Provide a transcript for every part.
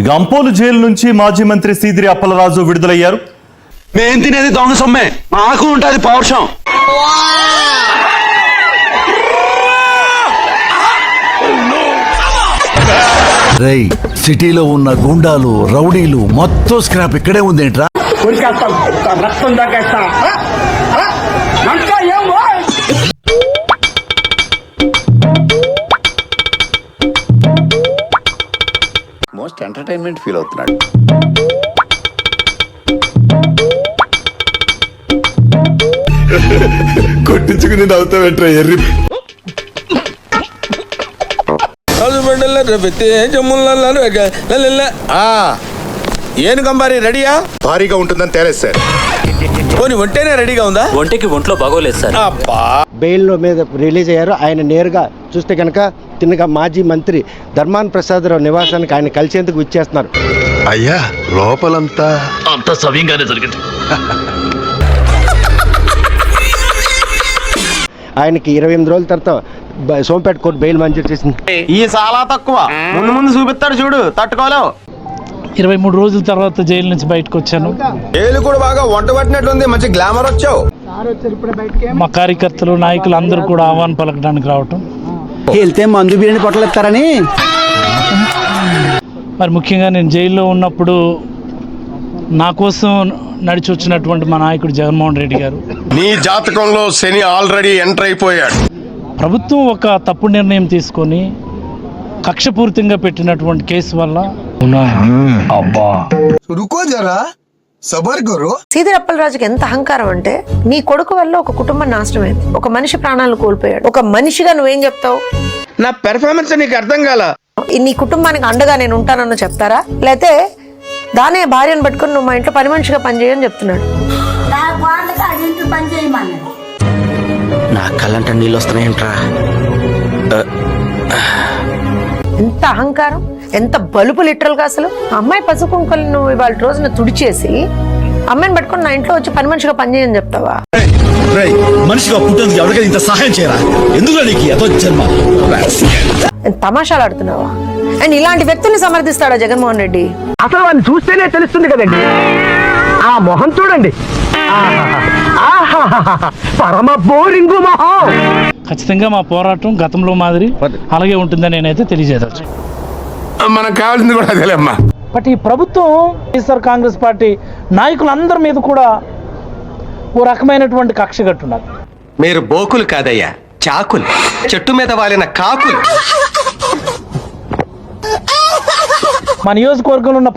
గంపోలు jail నుంచి మాజీ మంత్రి సీదిరి అప్పలరాజు విడుదలయ్యారు. మేం తినేది దొంగ సొమ్మే, మాకు ఉంటుంది పౌరుషం. రేయ్, సిటీలో ఉన్న గుండాలు రౌడీలు మొత్తం స్క్రాప్ ఇక్కడే ఉందేంట్రా? రక్తం దాకేస్తా. మోస్ట్ ఎంటర్టైన్మెంట్ ఫీల్ అవుతున్నాడు. కొట్టించుకుని నవ్వుతావేంట్రా ఎర్రి. ఏను గంబారి రెడీయా? భారీగా ఉంటుందని తేలేస్తారు. పోనీ ఒంటేనే రెడీగా ఉందా? ఒంటికి ఒంట్లో బాగోలేదు సార్. బెయిల్ మీద రిలీజ్ అయ్యారు. ఆయన నేరుగా చూస్తే కనుక తిన్నగా మాజీ మంత్రి ధర్మాన ప్రసాదరావు నివాసానికి ఆయన కలిసేందుకు విచ్చేస్తున్నారు. అయ్యా లోపలంతా అంత సవ్యంగానే జరిగింది. ఆయనకి 28 రోజుల తర్వాత సోంపేట కోర్టు బెయిల్ మంజూరు చేసింది. ఈ చాలా తక్కువ, ముందు చూపిస్తాడు చూడు, తట్టుకోలేవు. 23 రోజుల తర్వాత జైలు నుంచి బయటకు వచ్చాను. జైలు కూడా బాగా వంట పట్టినట్లుంది, మంచి గ్లామర్ వచ్చావు. మా కార్యకర్తలు నాయకులు అందరూ కూడా ఆహ్వానం పలకడానికి రావటం, వెళ్తే మందు బిర్యానీ పొట్టలేస్తారని. మరి ముఖ్యంగా నేను జైల్లో ఉన్నప్పుడు నా కోసం నడిచి వచ్చినటువంటి మా నాయకుడు జగన్మోహన్ రెడ్డి గారు, నీ జాతకంలో శని ఆల్రెడీ ఎంటర్ అయిపోయాడు. ప్రభుత్వం ఒక తప్పుడు నిర్ణయం తీసుకొని కక్షపూరితంగా పెట్టినటువంటి కేసు వల్ల సీదిరి అప్పలరాజుకి ఎంత అహంకారం అంటే, నీ కొడుకు వల్ల ఒక కుటుంబం నాశనమైంది, ఒక మనిషి ప్రాణాలను కోల్పోయాడు. ఒక మనిషిగా నువ్వేం చెప్తావు? నా పెర్ఫార్మెన్స్ నీకు అర్థం కాల. నీ కుటుంబానికి అండగా నేను ఉంటానన్న చెప్తారా? లేతే దానే భార్యను పట్టుకుని నువ్వు మా ఇంట్లో పని మనిషిగా పనిచేయని చెప్తున్నాడు. నా కళ్ళంట నీళ్ళు వస్తున్నాయంట్రా. ఎంత అహంకారం, ఎంత బలుపు లిటరల్ గా. అసలు అమ్మాయి పసుకుంకలు నువ్వు ఇవాళ రోజున తుడిచేసి అమ్మాయిని పట్టుకుని నా ఇంట్లో వచ్చి పని మనిషిగా పనిచేయని చెప్తావా? మనిషిగా పుట్టేందుకు ఎవరికైనా ఇంత సహాయం చేయరా? ఎందుకు నీకు ఏదో జన్మ? తమాషాలు ఆడుతున్నావా? అండ్ ఇలాంటి వ్యక్తుల్ని సమర్థిస్తాడా జగన్మోహన్ రెడ్డి? అసలు వాడిని చూస్తేనే తెలుస్తుంది కదండి, ఆ మొహం చూడండి, పరమ బోరింగు మొహం. ఖచ్చితంగా మా పోరాటం గతంలో మాదిరి అలాగే ఉంటుందని నేనైతే తెలియజేయవచ్చు. మనకు కావాల్సింది కూడా అదేలేమ్మా. బట్ ఈ ప్రభుత్వం, వైఎస్ఆర్ కాంగ్రెస్ పార్టీ నాయకులందరి మీద కూడా ఓ రకమైనటువంటి కక్ష కట్టున్నారు. మీరు బోకులు కాదయ్యా, చాకులు, చెట్టు మీద వాలిన కాకులు. మా నియోజకవర్గంలో ఉన్న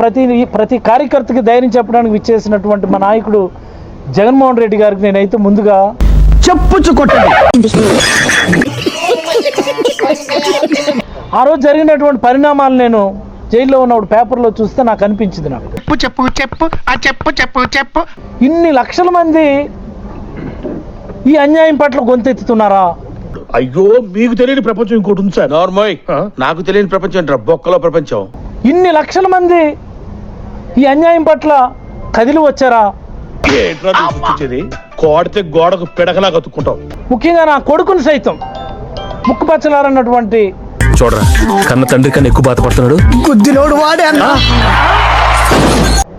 ప్రతి కార్యకర్తకి ధైర్యం చెప్పడానికి విచ్చేసినటువంటి మా నాయకుడు జగన్మోహన్ రెడ్డి గారికి నేనైతే ముందుగా చెప్పుచ్చుకొట్టండి. ఆ రోజు జరిగినటువంటి పరిణామాలు నేను జైల్లో ఉన్నప్పుడు పేపర్లో చూస్తే నాకు అనిపించింది. నాకు చెప్పు ఇన్ని లక్షల మంది ఈ అన్యాయం పట్ల గొంతెత్తుతున్నారా? అయ్యో, మీకు తెలియని ప్రపంచం ఇంకోటి ఉంది సార్. నార్మల్, నాకు తెలియని ప్రపంచం ఏంట్రా, బొక్కలో ప్రపంచం. ఇన్ని లక్షల మంది ఈ అన్యాయం పట్ల కదిలి వచ్చారా? కోడితే గోడకు పిడకలా కతుక్కుంటాం. ముఖ్యంగా నా కొడుకుని సైతం ముక్కుపచ్చలారన్నటువంటి, చూడరా, కన్న తండ్రి కన్నా ఎక్కువ బాధపడుతున్నాడు. బుద్ధిలోడు వాడే అన్న.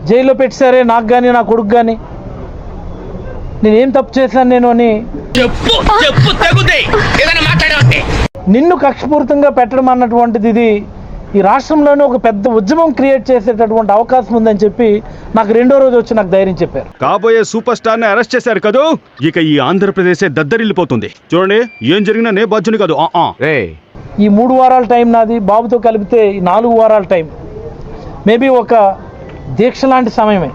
జైల్లో పెట్టారే నాకు కానీ నా కొడుకు కానీ. నేనేం తప్పు చేశాను నేను అని నిన్ను కక్షపూరితంగా పెట్టడం అన్నటువంటిది ఇది ఈ రాష్ట్రంలోనే ఒక పెద్ద ఉద్యమం క్రియేట్ చేసేటటువంటి అవకాశం ఉందని చెప్పి నాకు 2వ రోజు వచ్చి నాకు ధైర్యం చెప్పారు. కాబోయే సూపర్ స్టార్ ని అరెస్ట్ చేశారు కదా, ఇక ఈ ఆంధ్రప్రదేశ్ దద్దరిల్లిపోతుంది. చూడండి, ఏం జరిగినా నే బాధ్యుని కాదు. ఈ 3 వారాల టైం నాది, బాబుతో కలిపితే ఈ 4 వారాల టైం మేబీ ఒక దీక్ష లాంటి సమయమే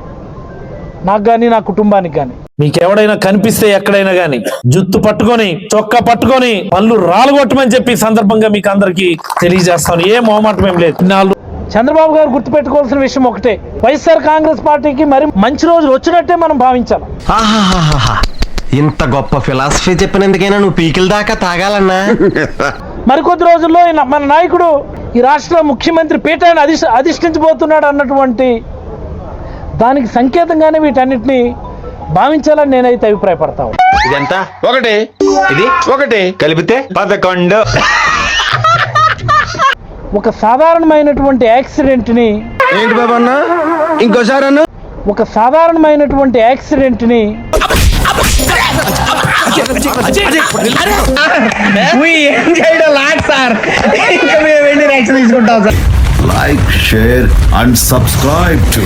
నాకు కానీ నా కుటుంబానికి కానీ. మీకు ఎవడైనా కనిపిస్తే ఎక్కడైనా కానీ జుత్తు పట్టుకొని చొక్కా పట్టుకొని పళ్ళు రాలగొట్టమని చెప్పి సందర్భంగా మీకు అందరికి తెలియజేస్తాను. ఏ మొహమాటం ఏం లేదు. చంద్రబాబు గారు గుర్తుపెట్టుకోవాల్సిన విషయం ఒకటే, వైఎస్ఆర్ కాంగ్రెస్ పార్టీకి మరి మంచి రోజులు వచ్చినట్టే మనం భావించాలి. ఇంత గొప్ప ఫిలాసఫీ చెప్పినందుకైనా నువ్వు పీకిల దాకా తాగాలన్నా. మరికొద్ది రోజుల్లో మన నాయకుడు ఈ రాష్ట్ర ముఖ్యమంత్రి పీఠాన్ని అధిష్ఠించబోతున్నాడు అన్నటువంటి దానికి సంకేతంగానే వీటన్నిటిని భావించాలని నేనైతే అభిప్రాయపడతాను. ఇదంతా ఒకటి, ఇది ఒకటి కలిపితే 11. ఒక సాధారణమైనటువంటి యాక్సిడెంట్ని ఏంటి బాబు అన్న ఇంకోసారి అన్న ఒక సాధారణమైనటువంటి యాక్సిడెంట్ని Like, share and subscribe to